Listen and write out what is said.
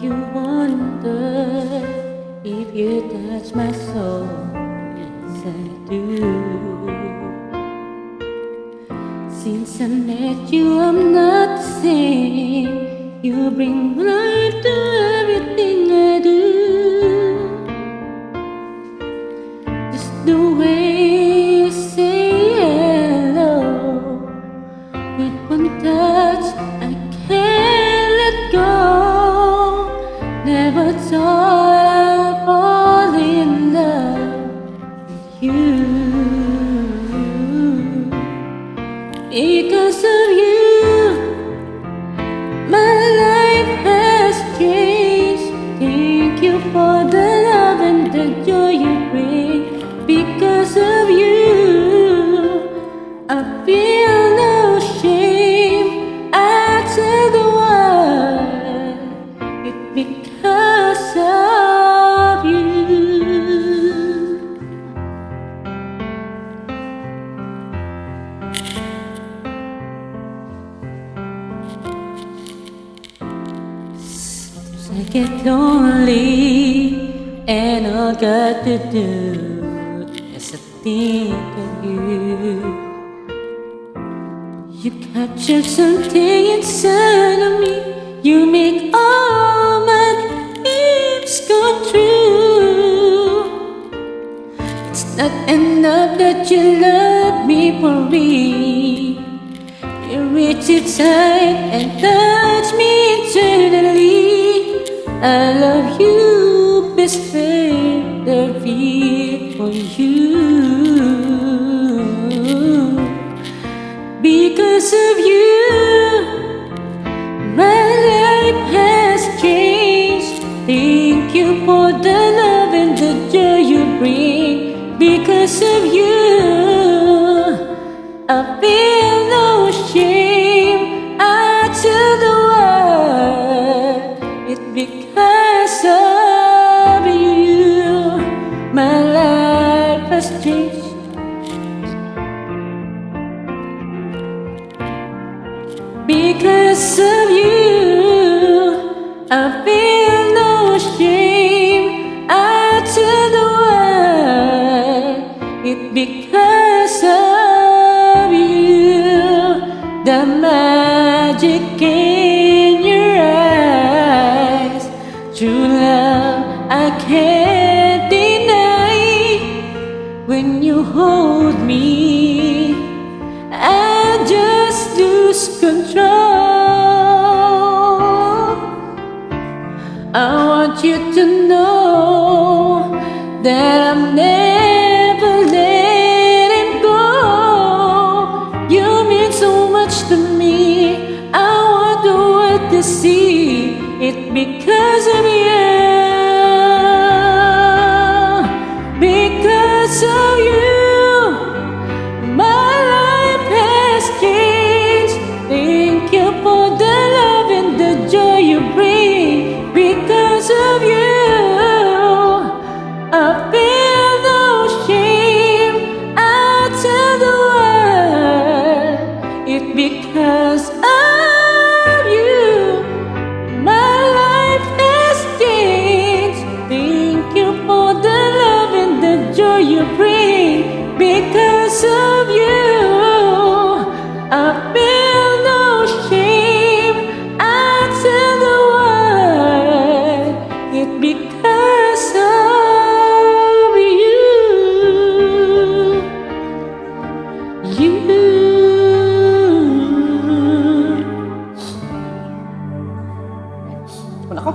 you wonder if you touch my soul? Yes, I do. Since I met you, I'm not the same. You bring life to everything I do. Just the way you say hello, with one touch I can't let go. Never thought I'd fall in love with you. Because of you, my life has changed. Thank you for the love and the joy you bring. Because of you, I feel no shame. I tell the world it's because of you. I get lonely, and all I got to do is to think of you. You captured something inside of me. You make all my dreams come true. It's not enough that you love me for me. You reach inside and touch me eternally. I love you, best friend, every for you. Because of you, my life has changed. Thank you for the love and the joy you bring. Because of you, I feel no shame. I tell the world it's because of you. My life has changed. Because of you, I feel no shame. I tell the world it's because of you. The magic in your eyes, true love I can't deny. When you hold me, I just lose control. I want you to know that I'm never letting go. You mean so much to me. I want the world to see it because of you. Because of you, my life has changed. Thank you for the love and the joy you bring. Because of you, I feel no shame. I tell the world it's because of you. My life has changed. Thank you for the love and the joy you bring. Because of you, I feel no shame. I tell the world it's because of you. You. Wala ko.